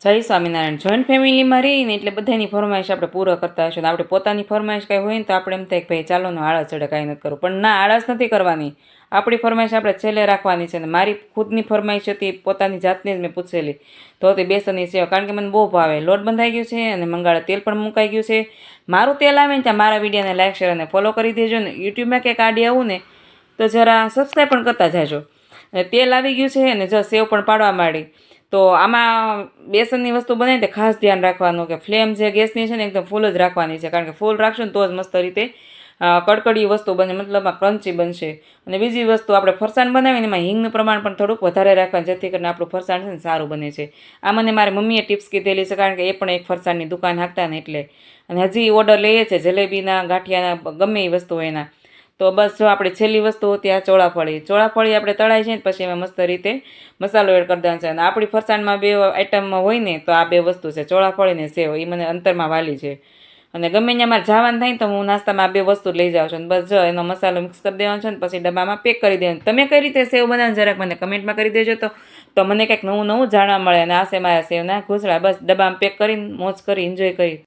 જય સ્વામિનારાયણ. જોઈન્ટ ફેમિલીમાં રહીને એટલે બધાની ફરમાઈશ આપણે પૂરો કરતા હશું. આપણે પોતાની ફરમાઈશ કાંઈ હોય ને તો આપણે એમ થાય કે ભાઈ ચાલો ને આળસ ચડે કાંઈ નથી કરવું, પણ ના, આળસ નથી કરવાની. આપણી ફરમાઈશ આપણે છેલ્લે રાખવાની છે. ને મારી ખુદની ફરમાઈશ હતી પોતાની જાતને જ મેં પૂછેલી તો તે બેસનની સેવ, કારણ કે મને બહુ ભાવે. લોટ બંધાઈ ગયું છે અને મંગાળે તેલ પણ મુકાઈ ગયું છે. મારું તેલ આવે ને ત્યાં મારા વિડીયોને લાઈક શેર અને ફોલો કરી દેજો. ને યુટ્યુબમાં ક્યાંક આડી આવું ને તો જરા સબસ્ક્રાઈબ પણ કરતા જાજો. તેલ આવી ગયું છે અને જો સેવ પણ પાડવા માંડી. તો આમાં બેસનની વસ્તુ બનાવી તો ખાસ ધ્યાન રાખવાનું કે ફ્લેમ જે ગેસની છે ને એકદમ ફૂલ જ રાખવાની છે, કારણ કે ફૂલ રાખશું ને તો જ મસ્ત રીતે કડકડી વસ્તુ બને, મતલબમાં ક્રન્ચી બનશે. અને બીજી વસ્તુ, આપણે ફરસાણ બનાવીને એમાં હિંગનું પ્રમાણ પણ થોડુંક વધારે રાખવાનું, જેથી કરીને આપણું ફરસાણ છે ને સારું બને છે. આ મને મારી મમ્મીએ ટિપ્સ કીધેલી છે, કારણ કે એ પણ એક ફરસાણની દુકાન હાંકતા ને એટલે. અને હજી ઓર્ડર લઈએ છે જલેબીના, ગાંઠિયાના, ગમે એ વસ્તુ એના. તો બસ જો આપણે છેલ્લી વસ્તુ હતી આ ચોળાફળી આપણે તળાઈ છે ને પછી એમાં મસ્ત રીતે મસાલો એડ કરી દેવાનો છે. અને આપણી ફરસાણમાં બે આઈટમમાં હોય ને તો આ બે વસ્તુ છે, ચોળાફળી ને સેવ. એ મને અંતરમાં વાલી છે. અને ગમે ત્યાં મારે જવાનું થાય ને તો હું નાસ્તામાં આ બે વસ્તુ લઈ જાઉં છું. બસ જો એનો મસાલો મિક્સ કરી દેવાનો છે ને પછી ડબ્બામાં પેક કરી દેવાનું. તમે કઈ રીતે સેવ બનાવો જરાક મને કમેન્ટમાં કરી દેજો, તો મને કંઈક નવું નવું જાણવા મળે. અને આ છે મારા સેવના ઘૂસડા. બસ ડબ્બામાં પેક કરીને મોજ કરી એન્જોય કરી.